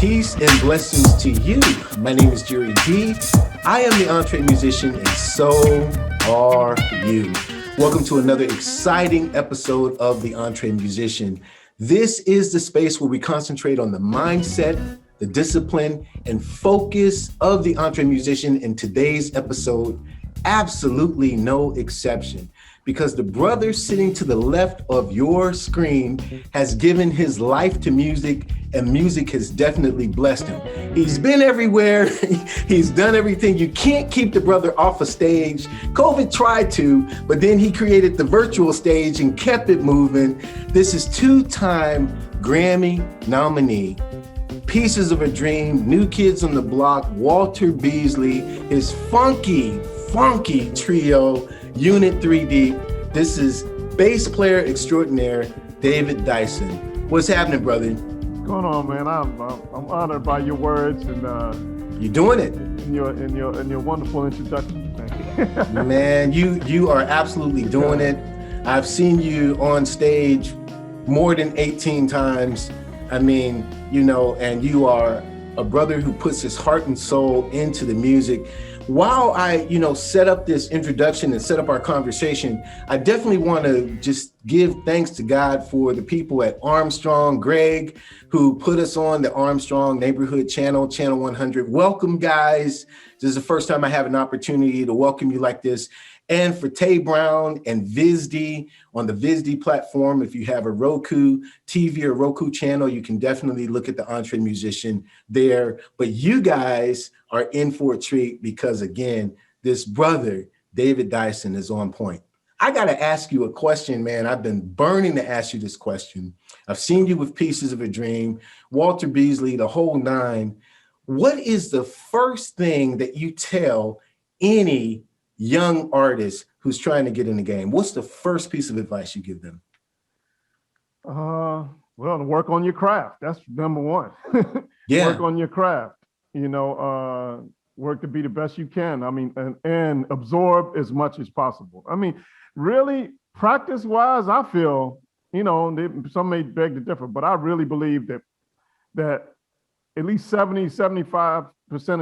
Peace and blessings to you. My name is Jerry D. I am the EntreMusician, and so are you. Welcome to another exciting episode of the EntreMusician. This is the space where we concentrate on the mindset, the discipline, and focus of the EntreMusician. In today's episode, absolutely no exception, because the brother sitting to the left of your screen has given his life to music, and music has definitely blessed him. He's been everywhere. He's done everything. You can't keep the brother off a stage. COVID tried to, but then he created the virtual stage and kept it moving. This is two-time Grammy nominee, Pieces of a Dream, New Kids on the Block, Walter Beasley, his funky trio, Unit 3D. This is bass player extraordinaire, David Dyson. What's happening, brother? What's going on, man? I'm honored by your words and you're doing it. In your wonderful introduction. Thank you. Man, you are absolutely doing it. I've seen you on stage more than 18 times. I mean, and you are a brother who puts his heart and soul into the music. While I, set up this introduction and set up our conversation, I definitely want to just give thanks to God for the people at Armstrong, Greg, who put us on the Armstrong Neighborhood Channel, Channel 100. Welcome, guys. This is the first time I have an opportunity to welcome you like this. And for Tay Brown and Vizd on the Vizd platform, if you have a Roku TV or Roku channel, you can definitely look at the EntreMusician there. But you guys are in for a treat because, again, this brother, David Dyson, is on point. I got to ask you a question, man. I've been burning to ask you this question. I've seen you with Pieces of a Dream, Walter Beasley, the whole nine. What is the first thing that you tell any young artist who's trying to get in the game? What's the first piece of advice you give them? Well, to work on your craft. That's number one. Yeah. Work on your craft. Work to be the best you can. I mean, and absorb as much as possible. I mean, really, practice-wise, I feel, some may beg to differ, but I really believe that at least 75%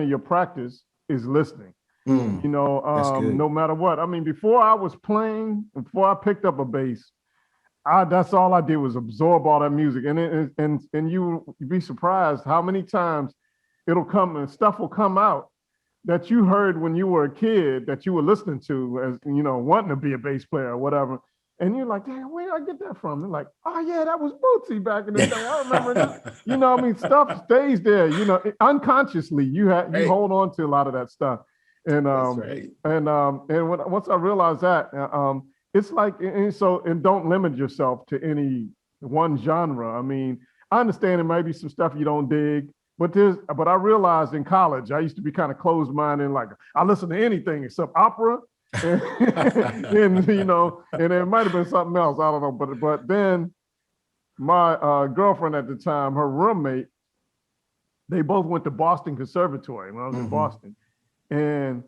of your practice is listening. No matter what. I mean, before I picked up a bass, that's all I did was absorb all that music. And you'd be surprised how many times it'll come and stuff will come out that you heard when you were a kid that you were listening to as, wanting to be a bass player or whatever. And you're like, damn, where did I get that from? They're like, oh yeah, that was Bootsy back in the day. I remember that. Stuff stays there, unconsciously. You hold on to a lot of that stuff. And right. Once I realized that, it's like, and don't limit yourself to any one genre. I mean, I understand there might be some stuff you don't dig, but I realized in college I used to be kind of closed-minded, like I listen to anything except opera, and there might have been something else, I don't know. But then my girlfriend at the time, her roommate, they both went to Boston Conservatory when I was in Boston. And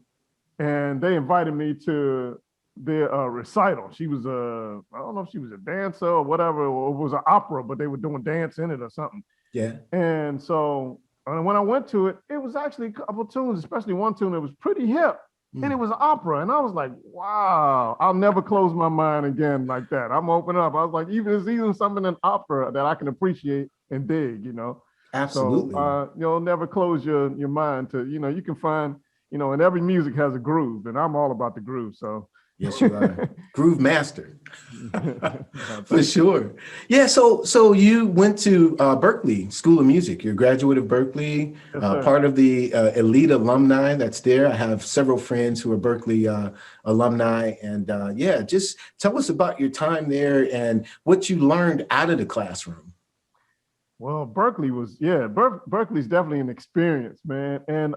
they invited me to their recital. She was I don't know if she was a dancer or whatever, or it was an opera, but they were doing dance in it or something. Yeah. And so when I went to it, it was actually a couple tunes, especially one tune that was pretty hip. And it was an opera. And I was like, wow, I'll never close my mind again like that. I'm open up. I was like, it's even something in opera that I can appreciate and dig, Absolutely. So never close your mind to, you can find, and every music has a groove, and I'm all about the groove. So yes, you are. Groove master. For sure. Yeah. So you went to Berklee School of Music. You're a graduate of Berklee, yes, part of the elite alumni that's there. I have several friends who are Berklee alumni, and just tell us about your time there and what you learned out of the classroom. Well, Berklee's definitely an experience, man. And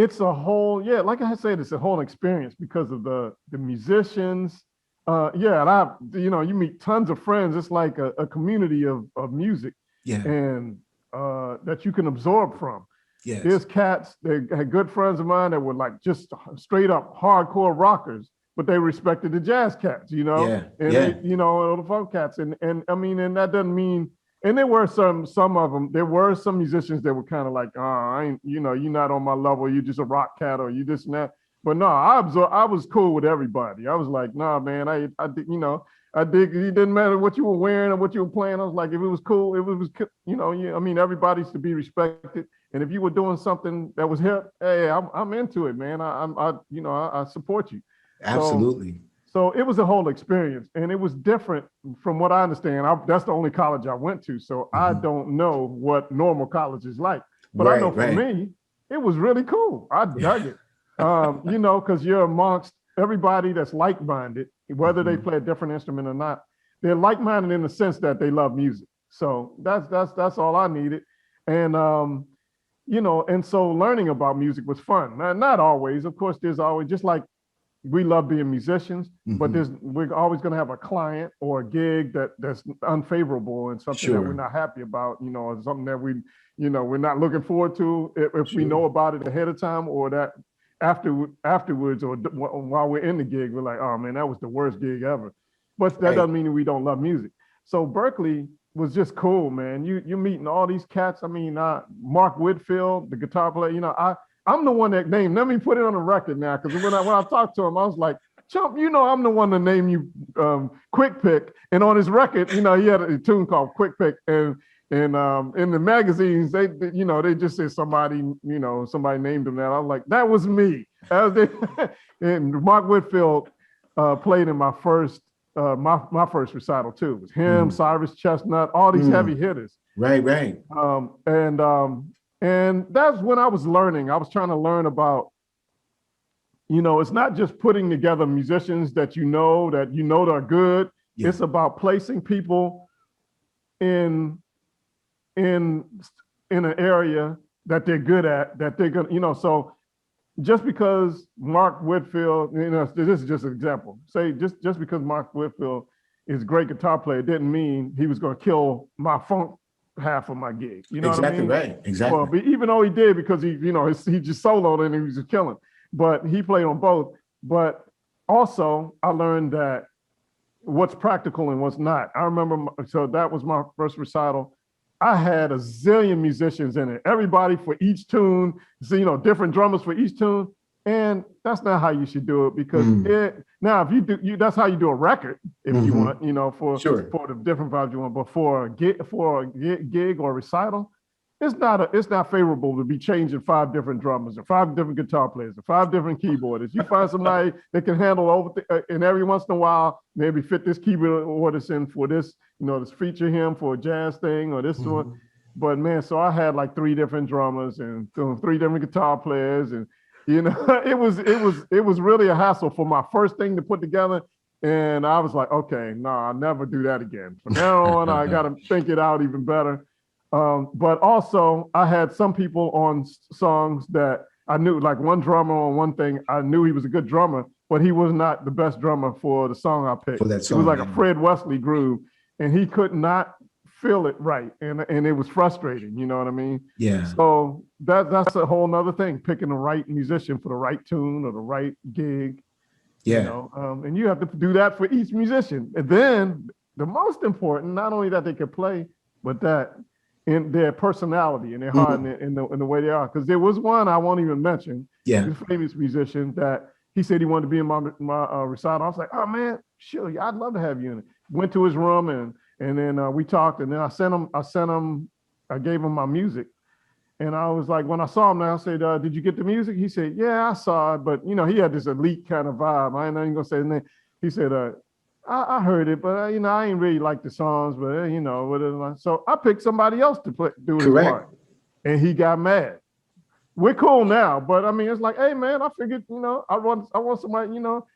it's a whole, like I said, it's a whole experience because of the musicians. And you meet tons of friends. It's like a community of music, and that you can absorb from. Yes. There's cats, they had good friends of mine that were like just straight up hardcore rockers, but they respected the jazz cats, Yeah. and Yeah. they, the funk cats. And I mean, and that doesn't mean And there were some of them. There were some musicians that were kind of like, oh, I ain't, you know, you're not on my level. You just a rock cat or you this and that. But no, I was cool with everybody. I was like, nah, man, you know, I dig. It didn't matter what you were wearing or what you were playing. I was like, if it was cool, you know, I mean, everybody's to be respected. And if you were doing something that was hip, hey, I'm into it, man. You know, I support you. Absolutely. So it was a whole experience, and it was different from what I understand. That's the only college I went to, so I don't know what normal college is like. But I know for me, it was really cool. I dug it. You know, because you're amongst everybody that's like-minded, whether they play a different instrument or not. They're like-minded in the sense that they love music. So that's all I needed. And you know, and so learning about music was fun. Not always, of course. There's always, just like we love being musicians, but we're always going to have a client or a gig that's unfavorable and something that we're not happy about, you know, or something that we're not looking forward to if we know about it ahead of time, or that afterwards or while we're in the gig, we're like, oh man, that was the worst gig ever. But that doesn't mean we don't love music. So Berklee was just cool, man. You're meeting all these cats. I mean, Mark Whitfield, the guitar player, you know, I'm the one that named, let me put it on the record now, because when I talked to him, I was like, Chump, you know, I'm the one to name you Quick Pick. And on his record, you know, he had a tune called Quick Pick. And in the magazines, they just said somebody named him that. I was like, that was me. And Mark Whitfield played in my first recital too. It was him, Cyrus Chestnut, all these heavy hitters. Right. And that's when I was learning. I was trying to learn about, you know, it's not just putting together musicians that you know that are good. Yeah. It's about placing people in an area that they're good at, that they're gonna, you know. So just because Mark Whitfield, you know, this is just an example. Say just because Mark Whitfield is a great guitar player didn't mean he was gonna kill my funk half of my gig. You know exactly what I mean? Right. Exactly. Well, but even though he did, because he just soloed and he was just killing, but he played on both. But also I learned that what's practical and what's not. I remember, so that was my first recital. I had a zillion musicians in it, everybody for each tune, so, you know, different drummers for each tune. And that's not how you should do it, because now if you do, that's how you do a record, if you want, you know, for the different vibes you want. But for a gig or a recital, it's not favorable to be changing 5 different drummers or 5 different guitar players or 5 different keyboardists. You find somebody that can handle and every once in a while maybe fit this keyboardist in for this, you know, this feature him for a jazz thing or this one. But man, so I had like 3 different drummers and 3 different guitar players, and you know, it was really a hassle for my first thing to put together. And I was like, okay, no, I'll never do that again. From now on, I got to think it out even better. But also, I had some people on songs that I knew, like one drummer on one thing, I knew he was a good drummer, but he was not the best drummer for the song I picked. For that song, it was like a Fred Wesley groove, and he could not feel it right, and it was frustrating. You know what I mean? Yeah. So that's a whole nother thing, picking the right musician for the right tune or the right gig. Yeah. You know, and you have to do that for each musician. And then the most important, not only that they could play, but that in their personality and their heart and the way they are. Because there was one I won't even mention. Yeah. This famous musician that he said he wanted to be in my recital. I was like, oh man, sure, I'd love to have you in it. Went to his room and then we talked, and then I gave him my music. And I was like, when I saw him, I said, did you get the music? He said, yeah, I saw it. But, you know, he had this elite kind of vibe. I ain't even going to say his name. He said, I heard it, but, you know, I ain't really like the songs, but, you know, whatever. So I picked somebody else to do his part. And he got mad. We're cool now, but, I mean, it's like, hey, man, I figured, you know, I want somebody, you know.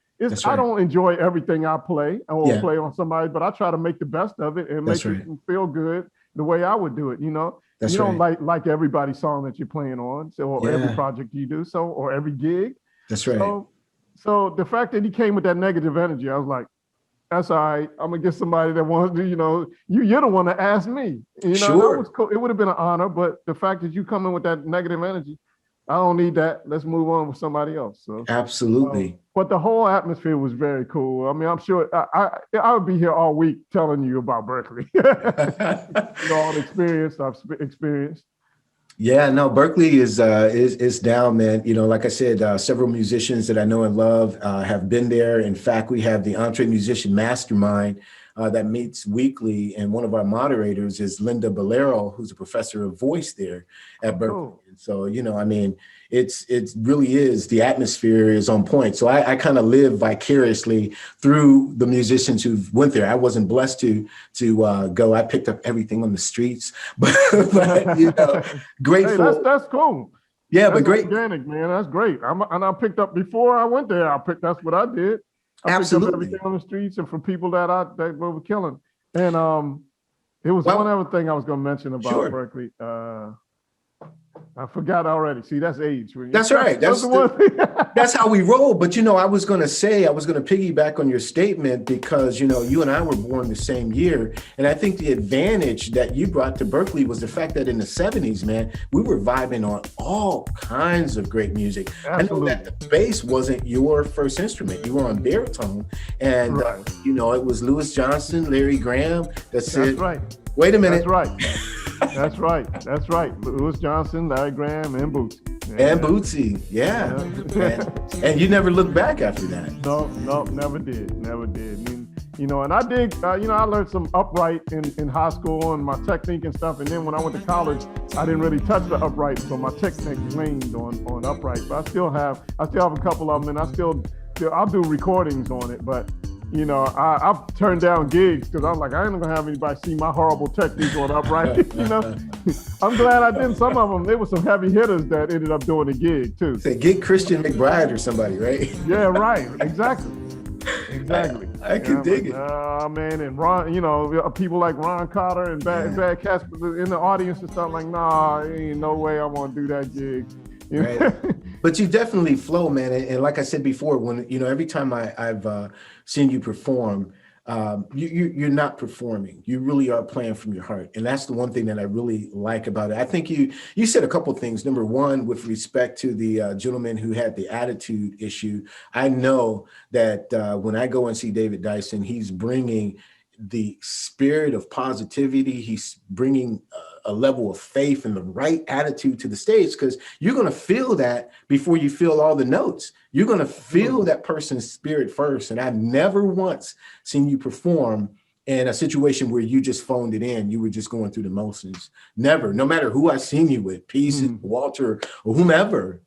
I don't enjoy everything I play. I won't play on somebody, but I try to make the best of it and make it feel good the way I would do it, you know. You don't like everybody's song that you're playing on, or every project you do, or every gig. That's right. So the fact that he came with that negative energy, I was like, that's all right. I'm gonna get somebody that wants to, you know, you're the one that asked me. You know, that was cool. It would have been an honor, but the fact that you come in with that negative energy, I don't need that. Let's move on with somebody else. So, Absolutely. but the whole atmosphere was very cool. I mean, I'm sure I would be here all week telling you about Berklee. All the experience I've experienced. Yeah, no, Berklee is down, man. Like I said, several musicians that I know and love have been there. In fact, we have the EntreMusician Mastermind that meets weekly, and one of our moderators is Linda Bolero, who's a professor of voice there at Berklee. Cool. And so, I mean, it really is, the atmosphere is on point. So I kind of live vicariously through the musicians who went there. I wasn't blessed to go. I picked up everything on the streets, but grateful. Hey, that's cool. Yeah, that's but great. Organic, man. That's great. And I picked up before I went there. That's what I did. I Absolutely. picked up everything on the streets and from people that were killing. And there was one other thing I was going to mention about Berklee. I forgot already. See, that's age. That's right. That's how we roll. But, I was going to piggyback on your statement because, you and I were born the same year. And I think the advantage that you brought to Berklee was the fact that in the 70s, man, we were vibing on all kinds of great music. Absolutely. I know that the bass wasn't your first instrument. You were on baritone. And, it was Louis Johnson, Larry Graham. That's right. Wait a minute. That's right. That's right. Louis Johnson, Larry Graham, and Bootsy. And Bootsy, yeah. And you never looked back after that. No, never did. And I did, I learned some upright in high school and my technique and stuff. And then when I went to college, I didn't really touch the upright. So my technique leaned on upright. But I still have a couple of them, and I'll do recordings on it. But I've turned down gigs because I'm like, I ain't gonna have anybody see my horrible technique on upright. I'm glad I didn't. Some of them, there were some heavy hitters that ended up doing the gig too. Say, get Christian McBride or somebody, right? Yeah, right. Exactly. I can dig it. Man, and Ron, people like Ron Carter and Bad Cats in the audience and stuff like, nah, ain't no way I want to do that gig. Right. But you definitely flow, man. And like I said before, when every time I've seen you perform, you're not performing. You really are playing from your heart, and that's the one thing that I really like about it. I think you said a couple of things. Number one, with respect to the gentleman who had the attitude issue, I know that when I go and see David Dyson, he's bringing the spirit of positivity. He's bringing a level of faith and the right attitude to the stage, because you're going to feel that before you feel all the notes. You're going to feel that person's spirit first. And I've never once seen you perform in a situation where you just phoned it in. You were just going through the motions. Never, no matter who I've seen you with, Peace, Walter, or whomever,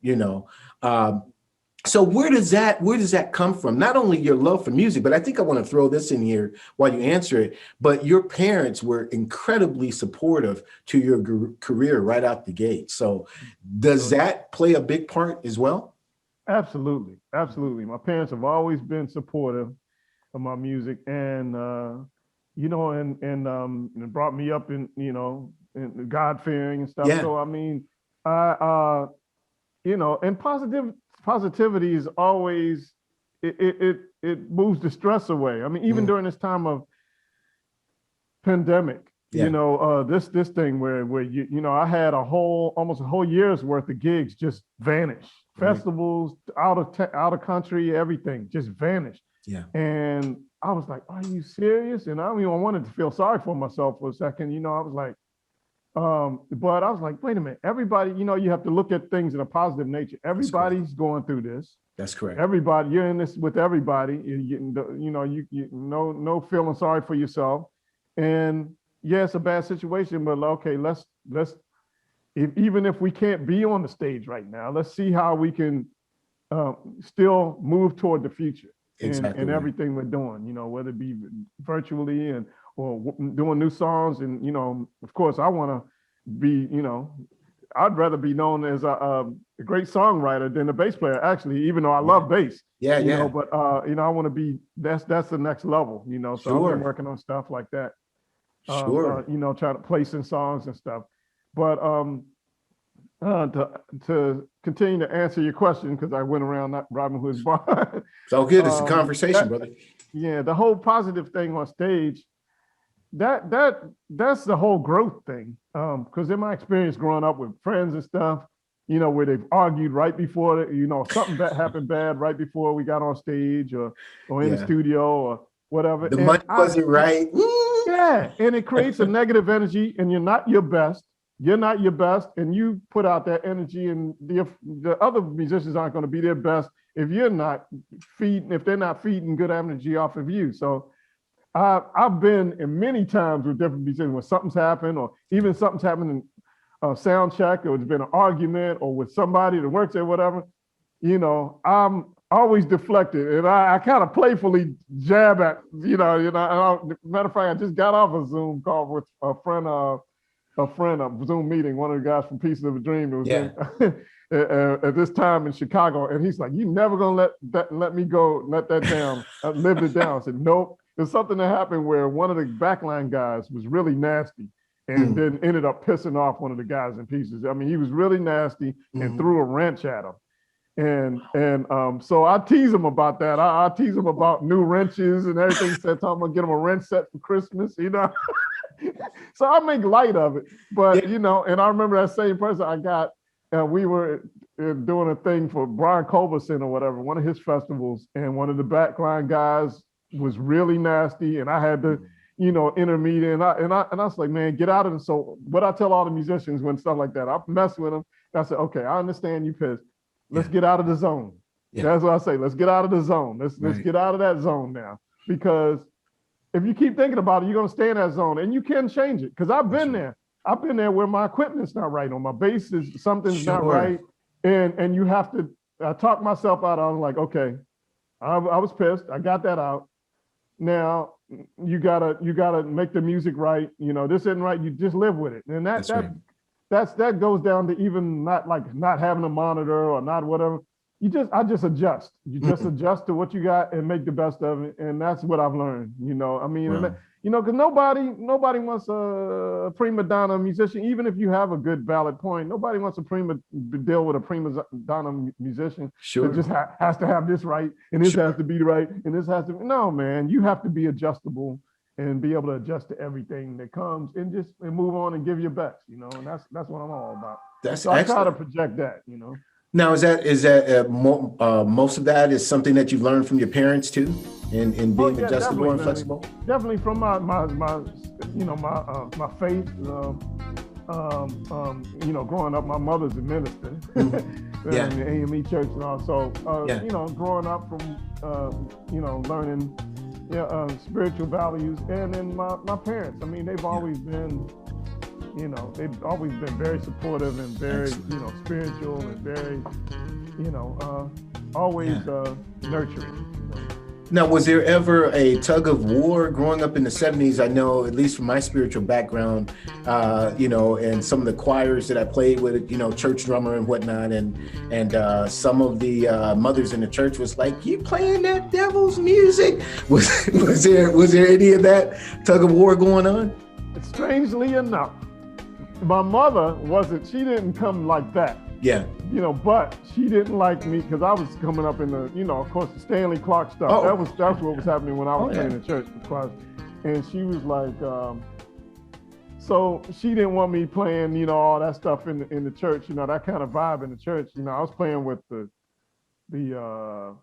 So where does that come from? Not only your love for music, but I think I want to throw this in here while you answer it, but your parents were incredibly supportive to your career right out the gate. So does that play a big part as well? Absolutely. My parents have always been supportive of my music and brought me up in God-fearing and stuff. Yeah. So, I mean, and positivity is always, it moves the stress away. I mean, even during this time of pandemic, this thing where I had almost a whole year's worth of gigs just vanish. Festivals, out of country, everything just vanished. Yeah. And I was like, are you serious? And I wanted to feel sorry for myself for a second. I was like, but I was like, wait a minute, everybody, you have to look at things in a positive nature. Everybody's going through this. That's correct. Everybody, you're in this with everybody. No feeling sorry for yourself. And yeah, it's a bad situation, but okay, let's even if we can't be on the stage right now, let's see how we can still move toward the future in everything we're doing, whether it be virtually or doing new songs. And, of course, I want to be, I'd rather be known as a great songwriter than a bass player, actually, even though I love bass. Yeah. But, I want to be, that's the next level, so I've been working on stuff like that. Trying to place in songs and stuff. But to continue to answer your question, because I went around not Robin Hood's bar. It's all good. It's a conversation, brother. Yeah, the whole positive thing on stage, that's the whole growth thing. Because in my experience growing up with friends and stuff, where they've argued right before, something that happened bad right before we got on stage or in the studio or whatever. The And money wasn't right. yeah, and it creates a negative energy, and you're not your best. You're not your best, and you put out that energy, and the other musicians aren't going to be their best if you're not if they're not feeding good energy off of you. So I've been in many times with different musicians when something's happened, or even something's happened in a sound check, or it's been an argument, or with somebody that works there, whatever. I'm always deflected, and I kind of playfully jab at, matter of fact, I just got off a Zoom call with a friend, a Zoom meeting, one of the guys from Pieces of a Dream that was at this time in Chicago, and he's like, "You never gonna let me go, let that down, live it down." I said, "Nope." There's something that happened where one of the backline guys was really nasty, and then ended up pissing off one of the guys in Pieces. I mean, he was really nasty and threw a wrench at him. And so I tease him about that. I tease him about new wrenches and everything. Said, I'm gonna get him a wrench set for Christmas, So I make light of it. But and I remember that same person I got. We were doing a thing for Brian Culberson or whatever, one of his festivals, and one of the backline guys was really nasty, and I had to, intermediate, and I was like, man, get out of it. So what I tell all the musicians when stuff like that, I mess with them. I said, okay, I understand you pissed. Let's get out of the zone. Yeah. That's what I say. Let's get out of the zone. Let's get out of that zone now. Because if you keep thinking about it, you're gonna stay in that zone, and you can change it. Because I've been there. I've been there where my equipment's not right, on my bass something's not right, and you have to. I talk myself out. I'm like, okay, I was pissed. I got that out. Now you gotta make the music right. This isn't right. You just live with it, and that goes down to even not having a monitor or not whatever. I just adjust. You just adjust to what you got and make the best of it. And that's what I've learned, I mean, because nobody wants a prima donna musician, even if you have a good valid point. Nobody wants deal with a prima donna musician that just has to have this right, and this has to be right, and this has to be. No, man, you have to be adjustable and be able to adjust to everything that comes, and move on and give your best, and that's what I'm all about. So I try to project that, Now, is that most of that is something that you've learned from your parents too, in being adjustable and flexible? Definitely from my faith. Growing up, my mother's a minister in the AME church and all. So, growing up from learning spiritual values, and then my parents. I mean, they've always been. They've always been very supportive and very, spiritual and very, always nurturing. Now, was there ever a tug of war growing up in the 70s? I know, at least from my spiritual background, and some of the choirs that I played with, church drummer and whatnot, and some of the mothers in the church was like, "You playing that devil's music?" Was there any of that tug of war going on? Strangely enough, my mother she didn't come like that. Yeah. But she didn't like me because I was coming up in the, of course, the Stanley Clarke stuff. Oh. That's what was happening when I was playing in church. And she was like, so she didn't want me playing, all that stuff in the church, that kind of vibe in the church. I was playing with the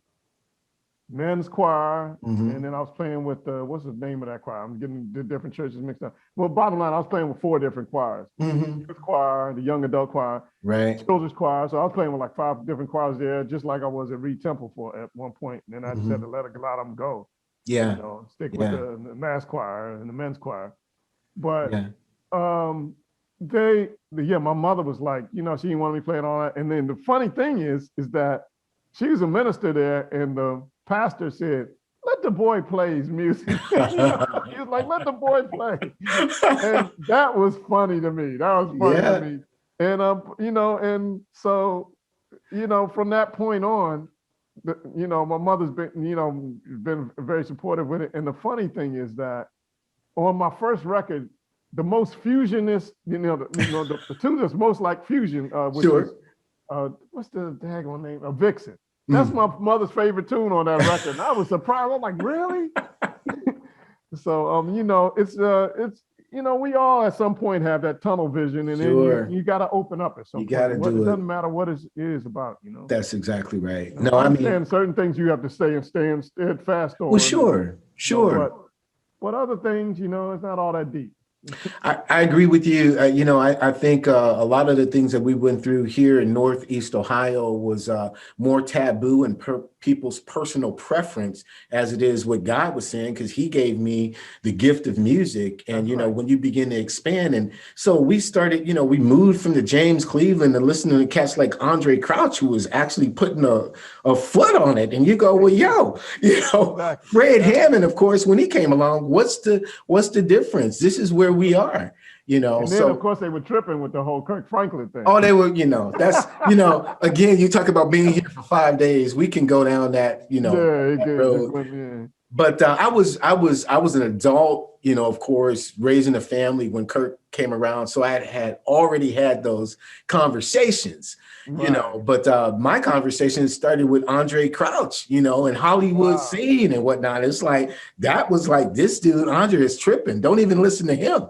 men's choir, and then I was playing with what's the name of that choir? I'm getting the different churches mixed up. Well, bottom line, I was playing with 4 different choirs: the youth choir, the young adult choir, children's choir. So I was playing with like 5 different choirs there, just like I was at Reed Temple at one point. And then I just had to let a lot of them go. Yeah, stick with the mass choir and the men's choir. But my mother was like, she didn't want me playing all that. And then the funny thing is that she was a minister there, and the pastor said, "Let the boy play his music." He was like, "Let the boy play." And that was funny to me. To me. And and so, from that point on, my mother's been very supportive with it. And the funny thing is that on my first record, the most fusionist, the tune that's most like fusion, which is what's the daggone name? Vixen. That's my mother's favorite tune on that record. And I was surprised. I'm like, really? So, it's we all at some point have that tunnel vision, and Sure. then you got to open up at some You point. got to do It it. doesn't matter what it is about, That's exactly right. I understand certain things you have to stand steadfast on. Well, sure. But other things, it's not all that deep. I agree with you. I think a lot of the things that we went through here in Northeast Ohio was more taboo and people's personal preference as it is what God was saying, because he gave me the gift of music. And, when you begin to expand. And so we started, we moved from the James Cleveland and listening to cats like Andre Crouch, who was actually putting a foot on it. And you go, well, Fred Hammond, of course, when he came along, what's the difference? This is where we are, And then, of course, they were tripping with the whole Kirk Franklin thing. Oh, they were, that's, again, you talk about being here for 5 days. We can go down that, road. But I was an adult, of course, raising a family when Kirk came around. So I had already had those conversations, but my conversation started with Andre Crouch, and Hollywood scene and whatnot. It's like, that was like, this dude, Andre is tripping. Don't even listen to him.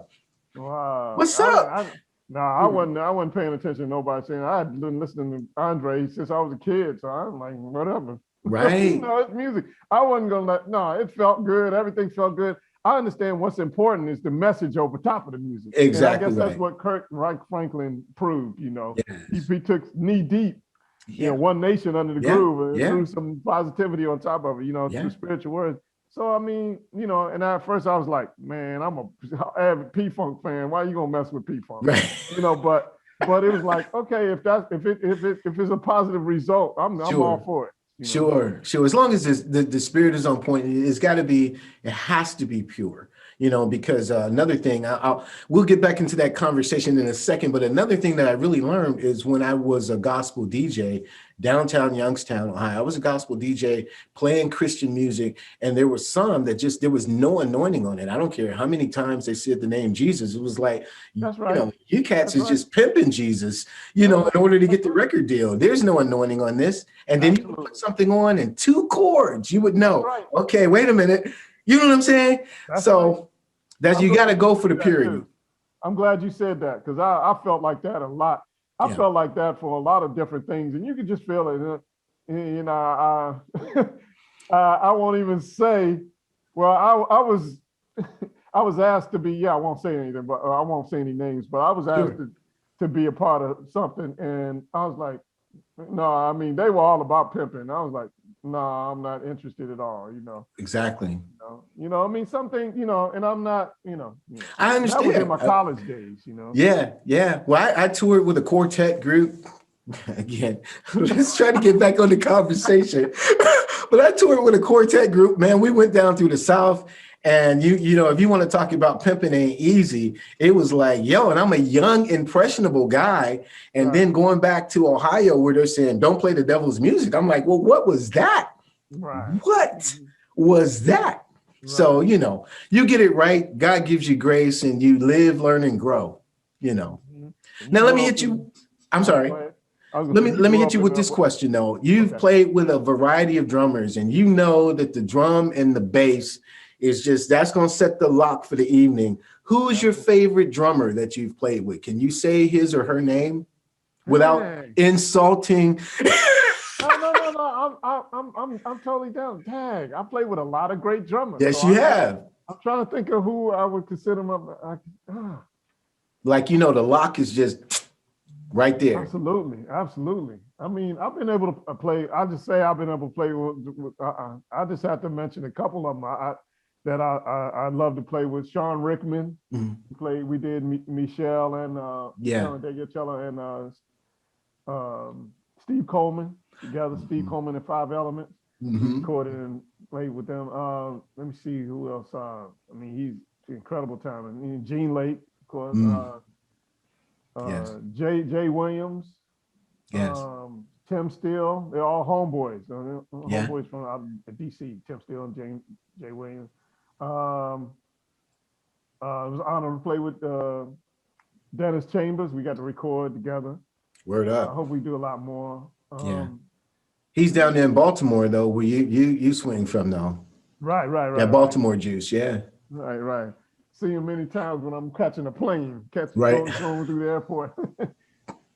What's What's up? I wasn't paying attention to nobody saying. I had been listening to Andre since I was a kid. So I'm like, whatever. Right. It's music. I wasn't going to it felt good. Everything felt good. I understand what's important is the message over top of the music. Exactly. And I guess that's what Kirk Franklin proved, Yes. He took knee deep, One Nation under the groove and threw some positivity on top of it, through spiritual words. So, I mean, and at first I was like, man, I'm a avid P-Funk fan. Why are you going to mess with P-Funk? Right. But it was like, okay, if it's a positive result, I'm all for it. Sure. As long as the spirit is on point, it has to be pure, because another thing, we'll get back into that conversation in a second, but another thing that I really learned is when I was a gospel DJ downtown Youngstown, Ohio. I was a gospel DJ playing Christian music, and there were some that there was no anointing on it. I don't care how many times they said the name Jesus. It was like, that's right. You cats is just pimping Jesus, in order to get the record deal. There's no anointing on this. And then you put something on and 2 chords, you would know, okay, wait a minute. You know what I'm saying? You got to go for the purity. I'm glad you said that, because I felt like that a lot. I felt like that for a lot of different things, and you could just feel it. I won't even say. Well, I was I was asked to be. I won't say anything, but I won't say any names. But I was asked to be a part of something, and I was like, no. I mean, they were all about pimping. I was like, no, I'm not interested at all. Exactly. I mean, something, and I'm not, I understand. That was in my college days, Yeah. Well, I toured with a quartet group. Again, let's try to get back on the conversation. But I toured with a quartet group, man. We went down through the South, and if you want to talk about pimping ain't easy, it was like, and I'm a young, impressionable guy. And then going back to Ohio where they're saying, don't play the devil's music. I'm like, well, what was that? Right. What was that? Right. So, you get it right. God gives you grace, and you live, learn, and grow, Now, let me hit you. I'm sorry. Let me hit you with this question, though. You've played with a variety of drummers, and you know that the drum and the bass is that's going to set the lock for the evening. Who is your favorite drummer that you've played with? Can you say his or her name without insulting? No. I'm totally down. Dang, I played with a lot of great drummers. Yes, you have. I'm trying to think of who I would consider Like, the lock is just right there. Absolutely. I mean, I've been able to play. I just say I've been able to play with I just have to mention a couple of them that I love to play with. Sean Rickman. Mm-hmm. We did Michelle and Cello and Steve Coleman together. Mm-hmm. Steve Coleman and 5 Elements. Mm-hmm. Recorded and played with them. Let me see who else. I mean, he's incredible talent. I mean, Gene Lake, of course. Jay Williams. Yes. Tim Steele. They're all homeboys. Homeboys from DC. Tim Steele and Jay Williams. It was an honor to play with Dennis Chambers. We got to record together. Word up. I hope we do a lot more. He's down there in Baltimore, though, where you swing from, though. Right. That Baltimore juice, yeah. Right. see him many times when I'm catching a plane, Right. going through the airport.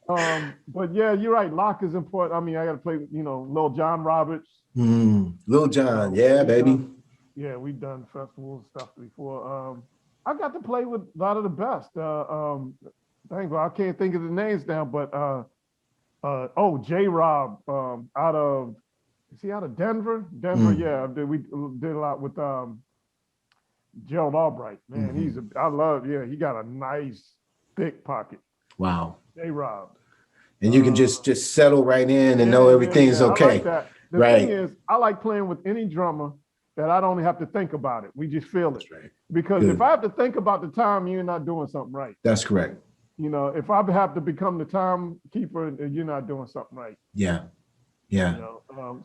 But yeah, you're right. Lock is important. I mean, I got to play, Lil John Roberts. Lil John, yeah, baby. We've done festival stuff before. I got to play with a lot of the best. Thank God, I can't think of the names now, but J Rob is he out of Denver? Denver, yeah. We did a lot with Gerald Albright. Man, he got a nice thick pocket. Wow. J Rob. And you can just settle right in and know everything's okay. I like that. The thing is, I like playing with any drummer that I don't have to think about it. We just feel it. That's right. Because if I have to think about the time, you're not doing something right. That's correct. If I have to become the timekeeper, you're not doing something right. Yeah. Yeah.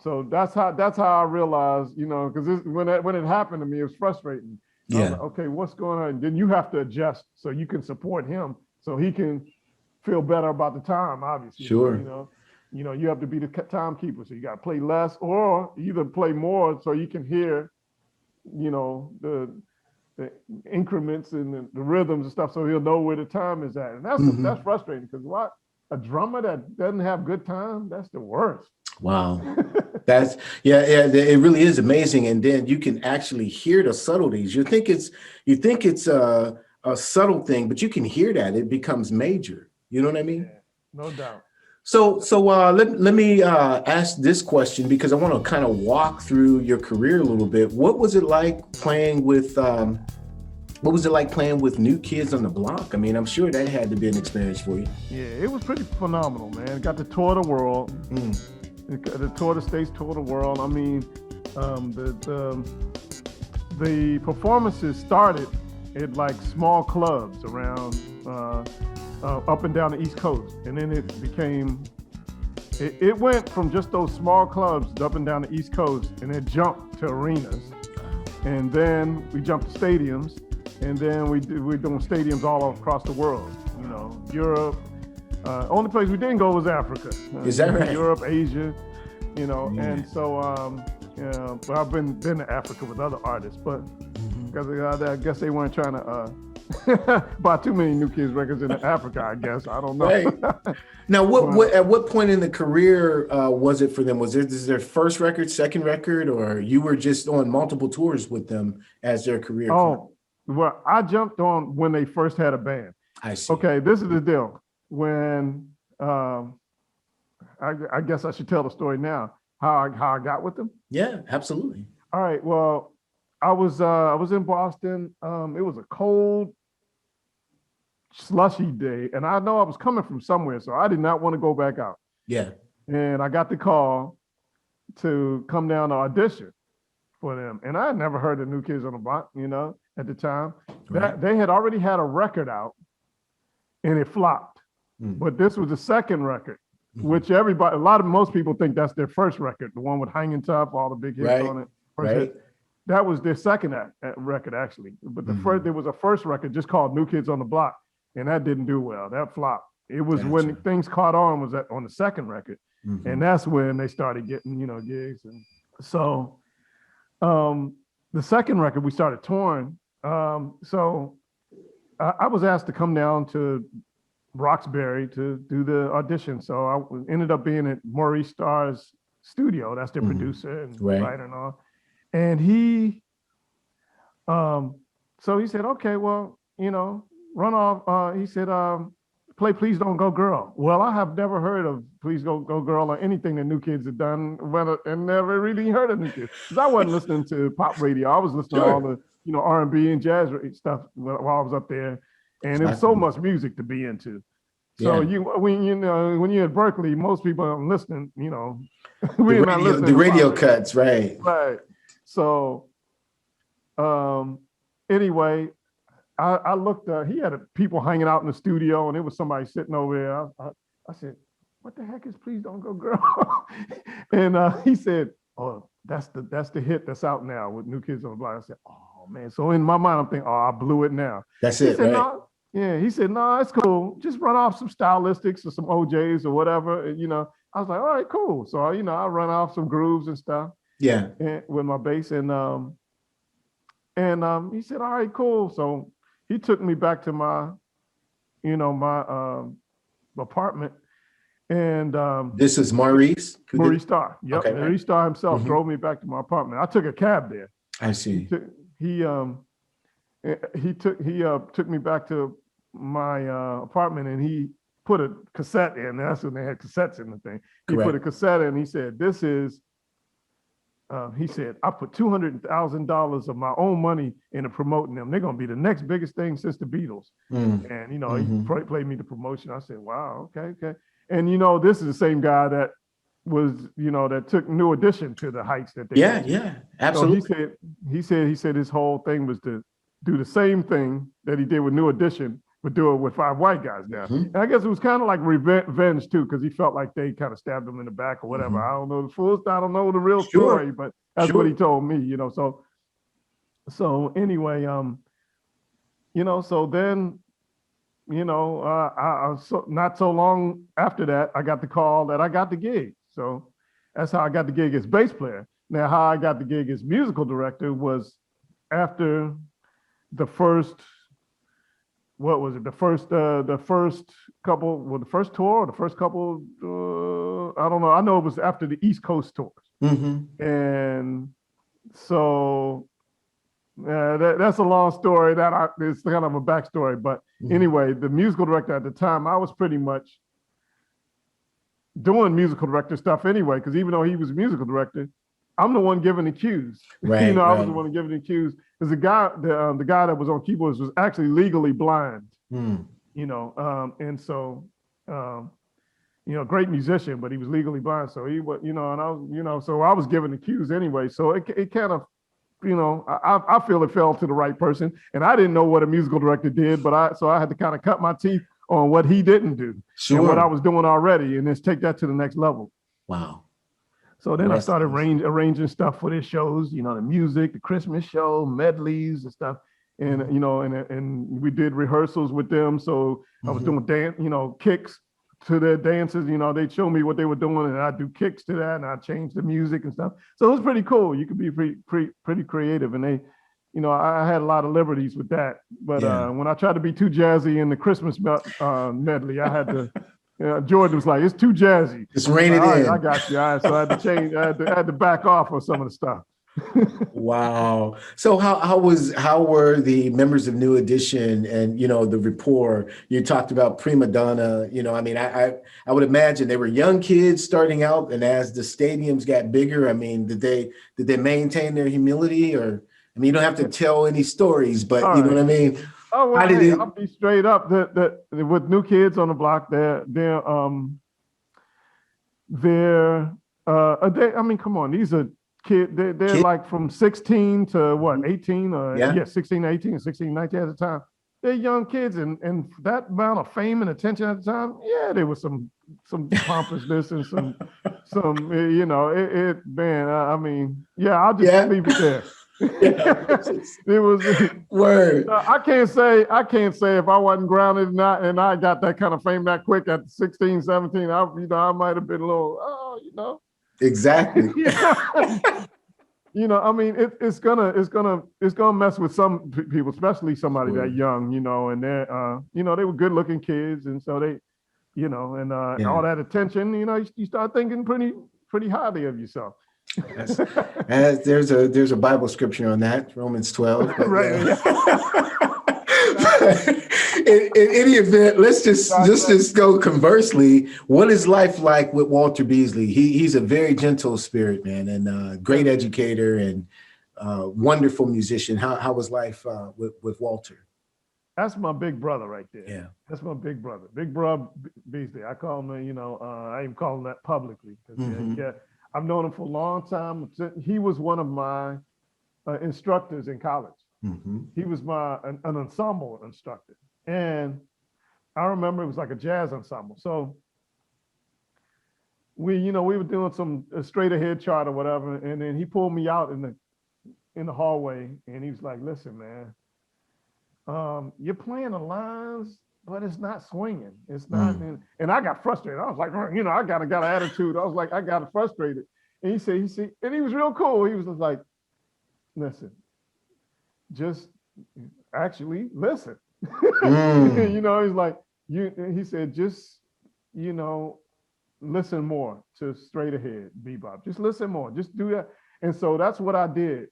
So that's how I realized, because when it happened to me, it was frustrating. I was like, okay, what's going on? And then you have to adjust so you can support him, so he can feel better about the time. Obviously, sure. You have to be the timekeeper, so you got to play less or either play more, so you can hear, the increments and the rhythms and stuff, so he'll know where the time is at. And that's frustrating, because a drummer that doesn't have good time, that's the worst. Wow. That's it really is amazing. And then you can actually hear the subtleties. You think it's a subtle thing, but you can hear that it becomes major. You know what I mean? Yeah, no doubt. So let me ask this question, because I want to kind of walk through your career a little bit. What was it like playing with New Kids on the Block? I mean, I'm sure that had to be an experience for you. Yeah, it was pretty phenomenal, man. Got to tour the world. The tour the States, tour the world. I mean, the performances started at like small clubs around up and down the East Coast, and then it went from just those small clubs up and down the East Coast, and it jumped to arenas, and then we jumped to stadiums, and then we're doing stadiums all across the world. Europe. Only place we didn't go was Africa. Is that right? Europe, Asia, and so but I've been to Africa with other artists, but because I guess they weren't trying to buy too many New Kids records in Africa. I guess I don't know. Right. Now, at what point in the career was it for them? Was this their first record, second record, or you were just on multiple tours with them as their career? Well, I jumped on when they first had a band. I see. Okay, this is the deal. When I guess I should tell the story now, how I got with them. Yeah, absolutely. All right. Well, I was in Boston. It was a cold, slushy day, and I know I was coming from somewhere, so I did not want to go back out. Yeah. And I got the call to come down to audition for them, and I had never heard of New Kids on the Block, at the time. Right. They had already had a record out, and it flopped. But this was the second record, which most people think that's their first record, the one with Hanging Tough, all the big hits on it. First hit. That was their second record, actually. But there was a first record just called New Kids on the Block, and that didn't do well. That flopped. It was when things caught on was on the second record, and that's when they started getting gigs. And so the second record we started touring. So I was asked to come down to Roxbury to do the audition. So I ended up being at Maurice Starr's studio. That's their producer and writer and all. And he, so he said, okay, well, run off. He said, play Please Don't Go Girl. Well, I have never heard of Please Go Girl or anything that New Kids have done, and never really heard of New Kids. Because I wasn't listening to pop radio. I was listening to all the, R&B and jazz stuff while I was up there. And it was so much music to be into. So when you're at Berklee, most people aren't listening, we're not listening. The radio cuts, right. Right. So anyway, I looked, he had people hanging out in the studio, and it was somebody sitting over there. I said, what the heck is Please Don't Go Girl? And he said, oh, that's the hit that's out now with New Kids on the Block. I said, oh man. So in my mind, I'm thinking, oh, I blew it now. That's it, said, right? No. Yeah, he said, no, it's cool. Just run off some stylistics or some OJs or whatever. And, I was like, all right, cool. So, I run off some grooves and stuff. Yeah. With my bass. And he said, all right, cool. So he took me back to my, my apartment. And This is Maurice? Maurice Starr. Yep. Okay, Maurice Starr himself drove me back to my apartment. I took a cab there. I see. He took me back to my apartment, and he put a cassette in. That's when they had cassettes in the thing. He put a cassette in. He said, "This is." He said, "I put $200,000 of my own money into promoting them. They're gonna be the next biggest thing since the Beatles." And he played me the promotion. I said, "Wow, okay." And this is the same guy that was, that took New Edition to the heights that they. Yeah, absolutely. So he said his whole thing was to do the same thing that he did with New Edition, but do it with 5 white guys now. And I guess it was kind of like revenge too, because he felt like they kind of stabbed him in the back or whatever. I don't know I don't know the real story, but that's what he told me, So anyway, so then, not so long after that, I got the call that I got the gig. So that's how I got the gig as bass player. Now, how I got the gig as musical director was after the first, what was it? The first couple, well, the first tour, or the first couple, I don't know. I know it was after the East Coast tours. And so that's a long story. It's kind of a backstory. But anyway, the musical director at the time, I was pretty much doing musical director stuff anyway, because even though he was a musical director, I'm the one giving the cues. Right, I was the one giving the cues. Because the guy that was on keyboards was actually legally blind. And so great musician, but he was legally blind. So he was, and I was, so I was giving the cues anyway. So it kind of, I feel it fell to the right person. And I didn't know what a musical director did, so I had to kind of cut my teeth on what he didn't do and what I was doing already, and just take that to the next level. Wow. So then I started arranging stuff for their shows, the music, the Christmas show, medleys and stuff. And, and we did rehearsals with them. So I was doing kicks to their dances. They'd show me what they were doing, and I'd do kicks to that, and I'd change the music and stuff. So it was pretty cool. You could be pretty creative. And they, I had a lot of liberties with that. But when I tried to be too jazzy in the Christmas medley, I had to, Jordan was like, "It's too jazzy. Just rein it in." I got you. All right. So I had to change. I had to back off on some of the stuff. Wow. So how were the members of New Edition and, the rapport? You talked about prima donna, I would imagine they were young kids starting out, and as the stadiums got bigger, did they maintain their humility? Or, you don't have to tell any stories, but you know what I mean? Oh, well, I'll be straight up that with New Kids on the Block, they're come on, these are kids, they're like from 16 to what, 18, 16 to 18, 16, 19 at the time. They're young kids, and that amount of fame and attention at the time, there was some pompousness and some I'll just leave it there. It was word. I can't say if I wasn't grounded and I got that kind of fame that quick at 16, 17, I might have been a little, Exactly. It's gonna mess with some people, especially somebody that young, and they're, they were good looking kids, and so they, all that attention, you start thinking pretty highly of yourself. There's a Bible scripture on that, Romans 12. Right. In any event, let's just go conversely. What is life like with Walter Beasley? He's a very gentle spirit, man, and great educator and wonderful musician. How was life with Walter? That's my big brother right there. Yeah, that's my big brother Beasley. I call him, I even call him that publicly. I've known him for a long time. He was one of my instructors in college. He was an ensemble instructor. And I remember it was like a jazz ensemble. So we were doing some straight ahead chart or whatever. And then he pulled me out in the hallway, and he was like, "Listen, man, you're playing the lines, but it's not swinging. It's not." And I got frustrated. I was like, I got an attitude. I was like, I got frustrated. And he said, and he was real cool. He was just like, "Listen, just actually listen. Mm. You know, he's like, he said, just, you know, listen more to straight ahead bebop. Just listen more. Just do that. And so that's what I did.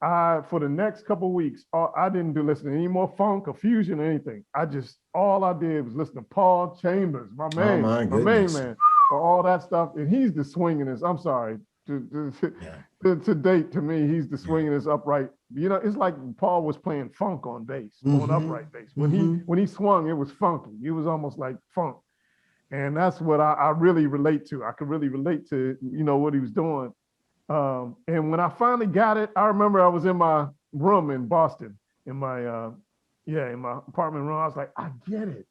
For the next couple of weeks, I didn't do listen to any more funk or fusion or anything. All I did was listen to Paul Chambers, my Oh my main goodness. man, for all that stuff. And he's the swingingest. I'm sorry. Yeah. To date, to me, he's the Yeah. swingingest upright. You know, it's like Paul was playing funk on bass, on upright bass. Mm-hmm. When he swung, it was funky. It was almost like funk. And that's what I really relate to. I could really relate to, you know, what he was doing. And when I finally got it, I remember I was in my room in Boston, in my apartment room. I was like, I get it.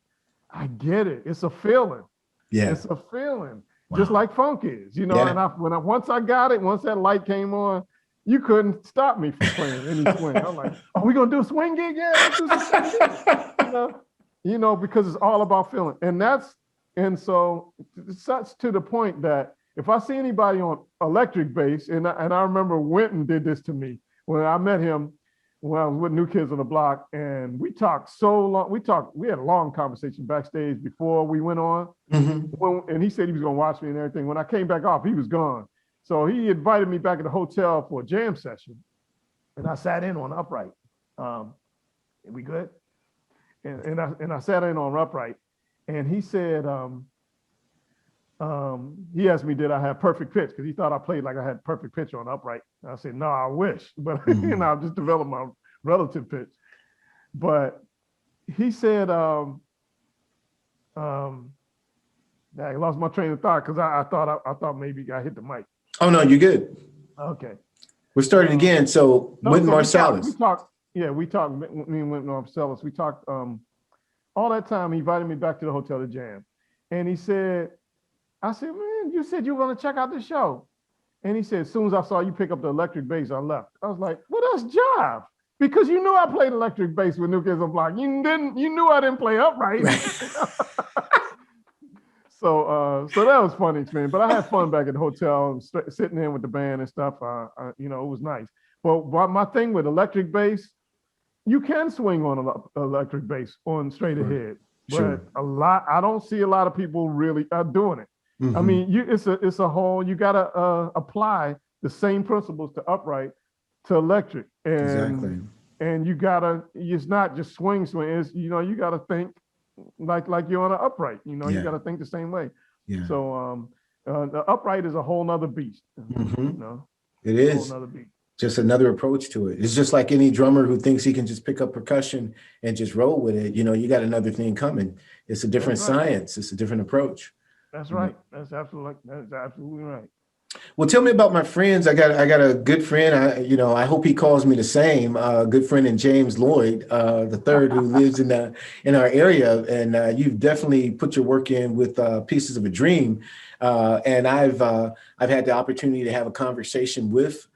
It's a feeling. Yeah. It's a feeling, Wow. just like funk is, you know. Yeah. And once I got it, once that light came on, you couldn't stop me from playing any swing. I'm like, are we gonna do a swing gig? Yeah, let's do some swing gig. You know, because it's all about feeling, and so it's such to the point that if I see anybody on electric bass, and I remember Wynton did this to me when I met him when I was with New Kids on the Block, and we talked so long. We had a long conversation backstage before we went on. Mm-hmm. And he said he was going to watch me and everything. When I came back off, he was gone. So he invited me back at the hotel for a jam session, and I sat in on upright. We good? And I sat in on upright, and he said. He asked me, did I have perfect pitch? Because he thought I played like I had perfect pitch on upright. I said, no, I wish, but you know, I've just developed my relative pitch. But he said, I lost my train of thought because I thought maybe I hit the mic. Oh no, you're good. Okay. We're starting again. So Wynton Marsalis. We talked, me and Wynton Marsalis, we talked all that time. He invited me back to the hotel to jam. And he said, I said, man, you said you were going to check out the show. And he said, as soon as I saw you pick up the electric bass, I left. I was like, well, that's jive. Because you knew I played electric bass with New Kids on the Block. You knew I didn't play upright. So that was funny experience. But I had fun back at the hotel, sitting in with the band and stuff. You know, it was nice. But my thing with electric bass, you can swing on electric bass on straight ahead. Sure. But I don't see a lot of people really doing it. Mm-hmm. I mean, it's a whole, you got to apply the same principles to upright to electric. Exactly. And it's not just swing. It's, you know, you got to think like you're on an upright, you know, you got to think the same way. Yeah. So the upright is a whole nother beast. Mm-hmm. You know, it is. A whole nother beast. Just another approach to it. It's just like any drummer who thinks he can just pick up percussion and just roll with it. You know, you got another thing coming. It's a different science. It's a different approach. That's right. That's absolutely right. Well, tell me about my friends. I got a good friend. I hope he calls me the same. Good friend in James Lloyd, the third, who lives in our area, and you've definitely put your work in with Pieces of a Dream. And I've had the opportunity to have a conversation with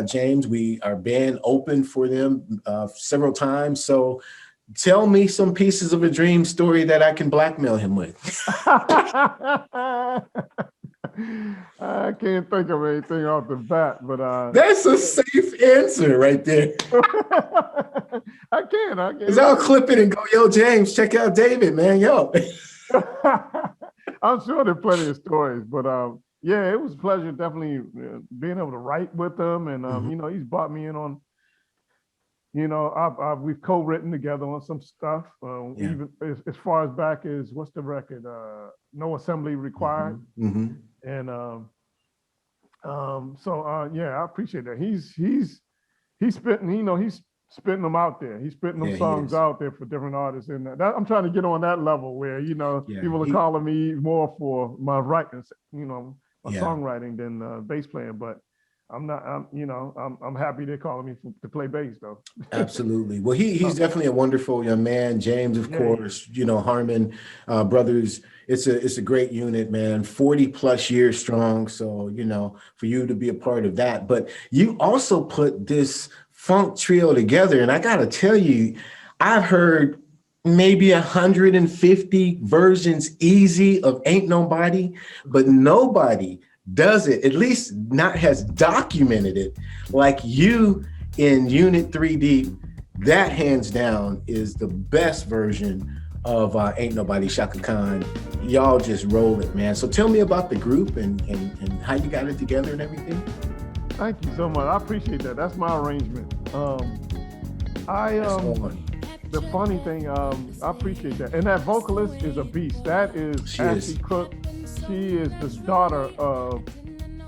James. Our band opened for them several times. So tell me some Pieces of a Dream story that I can blackmail him with. I can't think of anything off the bat, but that's a safe answer right there. I can. Because I'll clip it and go, yo, James, check out David, man, yo. I'm sure there are plenty of stories, but yeah, it was a pleasure definitely being able to write with him, and you know, he's brought me in on, you know, we've co-written together on some stuff, even as far as back as what's the record, No Assembly Required, and yeah, I appreciate that. He's spitting, you know, he's spitting them out there. He's spitting them songs out there for different artists, and that I'm trying to get on that level where, you know, people are calling me more for my writing, you know, my songwriting than bass playing, but I'm not, I'm happy they're calling me to play bass though. Absolutely. Well, he's definitely a wonderful young man. James, of course, you know, Harmon brothers. It's a great unit, man. 40 plus years strong. So, you know, for you to be a part of that, but you also put this funk trio together. And I got to tell you, I've heard maybe 150 versions easy of Ain't Nobody, but nobody does it, at least not has documented it like you in Unit 3D that hands down is the best version of Ain't Nobody Shaka Khan. Y'all just roll it, man. So tell me about the group and how you got it together and everything. Thank you so much. I appreciate that. That's my arrangement. The funny thing, I appreciate that. And that vocalist is a beast. That is Ashley Cook. She is the daughter of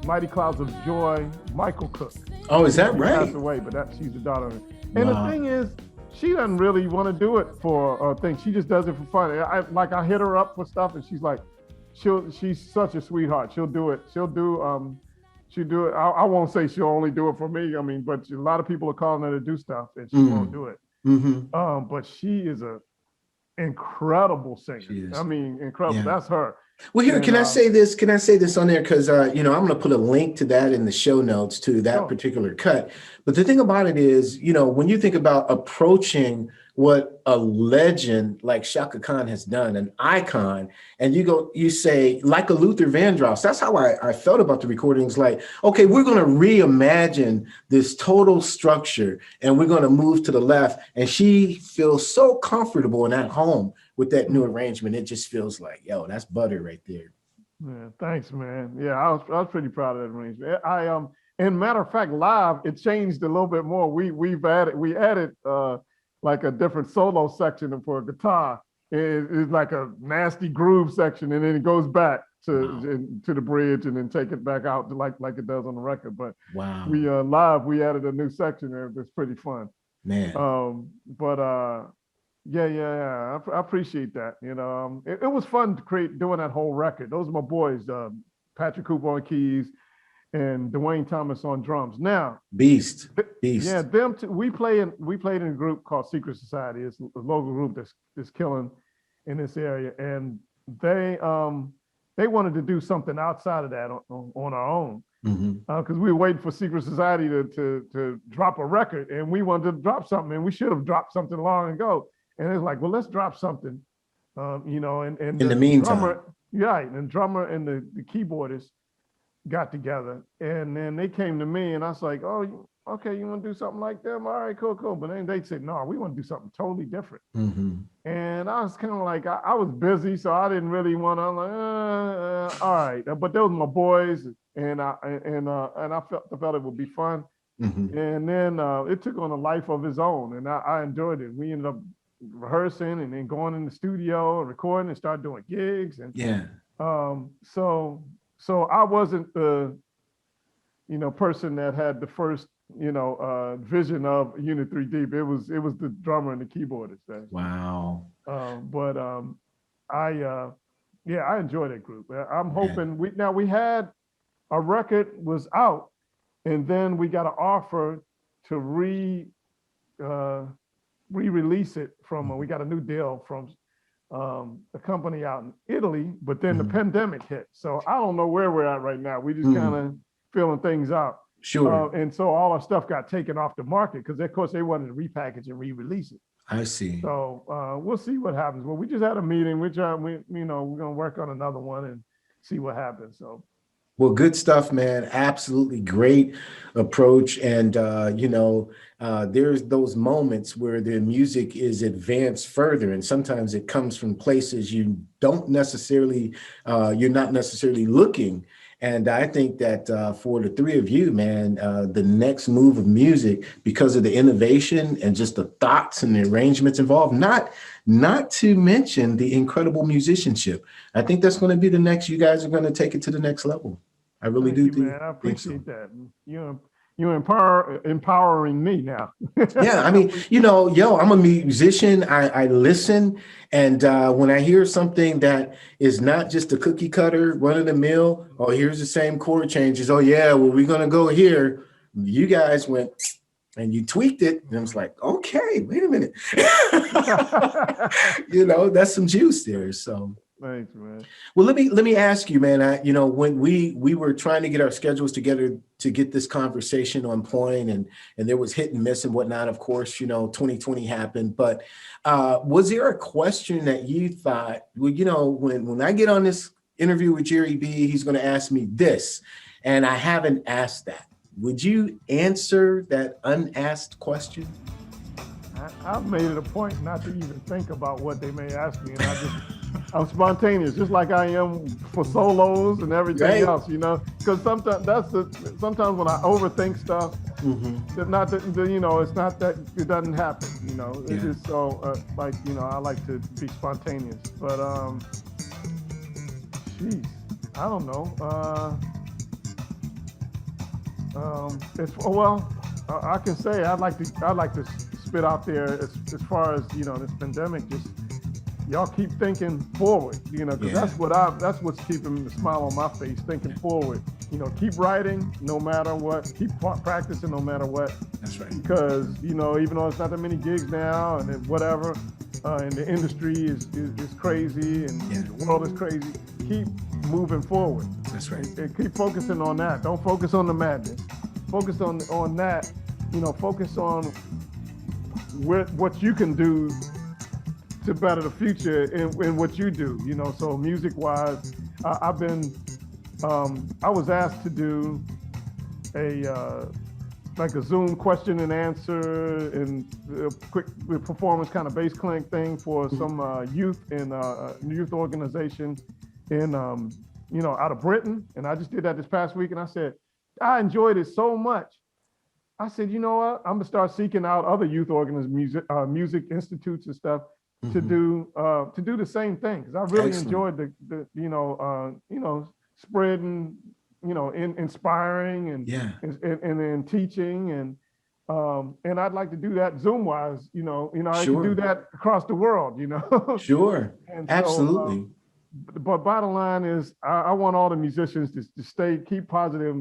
Mighty Clouds of Joy, Michael Cook. Oh, is that right? She passed away, but she's the daughter of it. And the thing is, she doesn't really want to do it for things. She just does it for fun. I hit her up for stuff, and she's like, she's such a sweetheart. She'll do it. She'll do it. I won't say she'll only do it for me. I mean, but a lot of people are calling her to do stuff, and she won't do it. Mm-hmm. But she is a incredible singer. I mean, incredible. Yeah. That's her. Well, here, can I say this? Can I say this on there? Because, I'm going to put a link to that in the show notes to that particular cut. But the thing about it is, when you think about approaching what a legend like Shaka Khan has done, an icon, and you say, like a Luther Vandross, that's how I felt about the recordings. Like, okay, we're going to reimagine this total structure and we're going to move to the left. And she feels so comfortable and at home with that new arrangement. It just feels like, yo, that's butter right there. Yeah, thanks, man. Yeah, I was pretty proud of that arrangement. And matter of fact, live, it changed a little bit more. We added like a different solo section for a guitar. It's like a nasty groove section, and then it goes back to the bridge and then take it back out like it does on the record. But we added a new section there that's pretty fun. Man. Yeah. I appreciate that. It was fun to doing that whole record. Those are my boys, Patrick Cooper on keys and Dwayne Thomas on drums. Now, Beast. Yeah, them two. We played in a group called Secret Society. It's a local group that's killing in this area, and they wanted to do something outside of that on our own. Because we were waiting for Secret Society to drop a record, and we wanted to drop something, and we should have dropped something long ago. And it's like, well, let's drop something, and in the meantime, and drummer and the keyboardist got together, and then they came to me, and I was like, oh, okay, you want to do something like them? All right, cool. But then they said, no, we want to do something totally different. And I was kind of like, I was busy, so I didn't really want to. I'm like, all right, but those were my boys, and I felt it would be fun. And then it took on a life of its own, and I enjoyed it. We ended up rehearsing and then going in the studio and recording and start doing gigs. And so I wasn't the person that had the first vision of Unit 3 Deep. It was the drummer and the keyboardist. Wow. I enjoyed that group. I'm hoping we had a record was out, and then we got an offer to re-release it from. We got a new deal from a company out in Italy, but then the pandemic hit. So I don't know where we're at right now. We just kind of feeling things out. Sure. And so all our stuff got taken off the market because, of course, they wanted to repackage and re-release it. I see. So we'll see what happens. Well, we just had a meeting. We're going to work on another one and see what happens. So. Well, good stuff, man. Absolutely great approach. And, there's those moments where the music is advanced further. And sometimes it comes from places you don't necessarily, you're not necessarily looking. And I think that for the three of you, man, the next move of music, because of the innovation and just the thoughts and the arrangements involved, not to mention the incredible musicianship. I think that's going to be the next, you guys are going to take it to the next level. I really do think. Man, I appreciate that. You're empowering me now. Yeah, I mean, I'm a musician. I listen, and when I hear something that is not just a cookie cutter, run of the mill, oh, here's the same chord changes. Oh yeah, well, we're gonna go here. You guys went and you tweaked it, and I was like, okay, wait a minute. That's some juice there. So. Thanks, man. Well, let me ask you, man. When we were trying to get our schedules together to get this conversation on point, and there was hit and miss and whatnot. Of course, 2020 happened. But was there a question that you thought, well, when I get on this interview with Jerry B, he's going to ask me this, and I haven't asked that. Would you answer that unasked question? I've made it a point not to even think about what they may ask me, and I'm spontaneous, just like I am for solos and everything else, you know. Because sometimes sometimes when I overthink stuff, it's not that it's not that it doesn't happen, you know. It's just so like I like to be spontaneous, but geez, I don't know. I can say I'd like to spit out there as far as this pandemic. Just y'all keep thinking forward, because that's what's keeping the smile on my face. Thinking forward, keep writing no matter what. Keep practicing no matter what. That's right. Because even though it's not that many gigs now and whatever, and the industry is crazy and the world is crazy, keep moving forward. That's right. And keep focusing on that. Don't focus on the madness. Focus on that. Focus on what you can do to better the future in what you do. So music-wise, I was asked to do a Zoom question and answer and a quick performance kind of bass clink thing for some youth in a youth organization in out of Britain, and I just did that this past week, and I said I enjoyed it so much. I said, you know what? I'm gonna start seeking out other youth organizations, music institutes and stuff to do the same thing, because I really enjoyed the spreading, inspiring and teaching and I'd like to do that Zoom wise. I can do that across the world. Sure, and absolutely. But bottom line is, I want all the musicians to keep positive,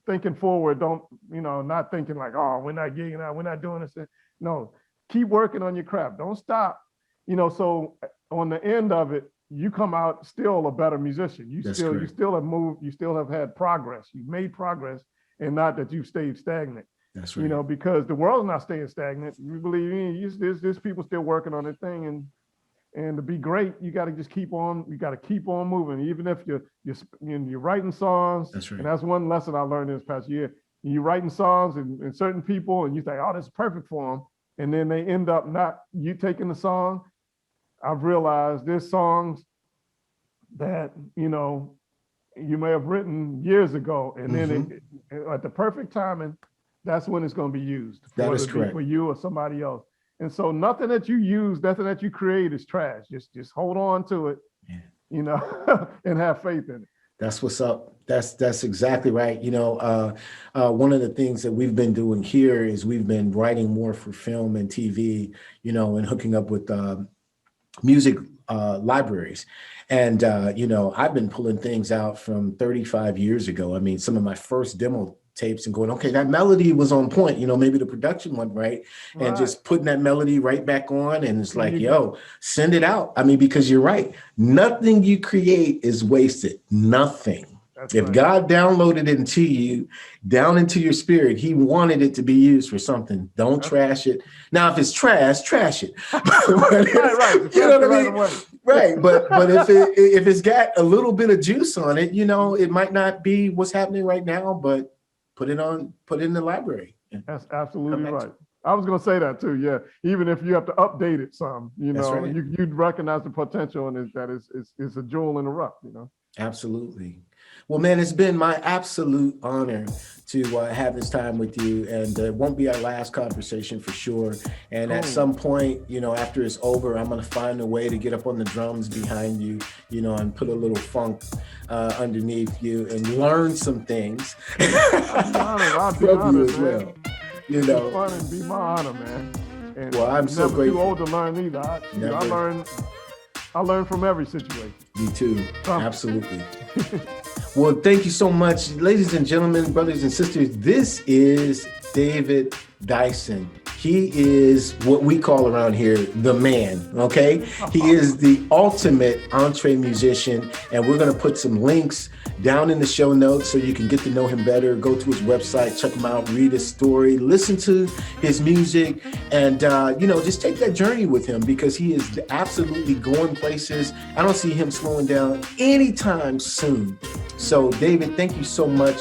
thinking forward. Don't, not thinking like, oh, we're not gigging out, we're not doing this. No, keep working on your craft. Don't stop. So on the end of it, you come out still a better musician. You still have moved. You still have had progress. You've made progress, and not that you've stayed stagnant. That's right. Because the world's not staying stagnant. You believe me? There's people still working on their thing, and to be great, you got to just keep on. You got to keep on moving, even if you're writing songs. That's right. And that's one lesson I learned this past year. You're writing songs and certain people, and you think, oh, this is perfect for them, and then they end up not you taking the song. I've realized there's songs that you may have written years ago, and then at the perfect timing, that's when it's going to be used. That is correct. For you or somebody else. And so nothing that you use, nothing that you create is trash. Just hold on to it, and have faith in it. That's what's up. That's exactly right. One of the things that we've been doing here is we've been writing more for film and TV, and hooking up with music libraries. And, I've been pulling things out from 35 years ago. I mean, some of my first demo tapes and going, okay, that melody was on point, maybe the production went right. And just putting that melody right back on. And it's like, send it out. I mean, because you're right. Nothing you create is wasted. Nothing. If God downloaded it into you, down into your spirit, he wanted it to be used for something. Don't trash it. Now, if it's trash it. Right. You know what I mean? Right. But if it's got a little bit of juice on it, it might not be what's happening right now, but put it in the library. That's absolutely right. I was going to say that too. Yeah. Even if you have to update it some, right. you'd recognize the potential, and that is a jewel in the rough, Absolutely. Well, man, it's been my absolute honor to have this time with you, and it won't be our last conversation for sure. And at some point, after it's over, I'm going to find a way to get up on the drums behind you, and put a little funk underneath you and learn some things. I'll be honored, as well. It's fun and be my honor, man. And well, I'm so grateful. Too old to learn either. I learn from every situation. Me too. Absolutely. Well, thank you so much, ladies and gentlemen, brothers and sisters. This is David Dyson. He is what we call around here the man, okay? He is the ultimate EntreMusician, and we're going to put some links down in the show notes so you can get to know him better. Go to his website, check him out, read his story, listen to his music, and, just take that journey with him, because he is absolutely going places. I don't see him slowing down anytime soon. So, David, thank you so much.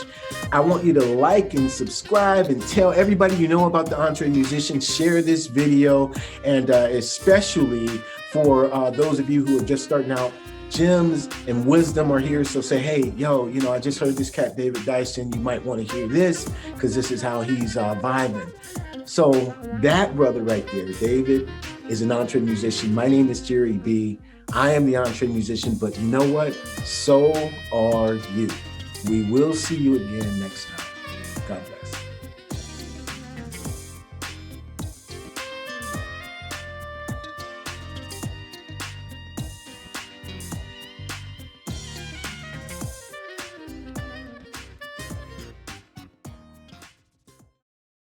I want you to like and subscribe and tell everybody you know about the EntreMusician. Share this video, and especially for those of you who are just starting out, gems and wisdom are here. So say, hey, yo, I just heard this cat, David Dyson. You might want to hear this because this is how he's vibing. So that brother right there, David, is an EntreMusician. My name is Jerry B. I am the EntreMusician, but you know what? So are you. We will see you again next time. God bless.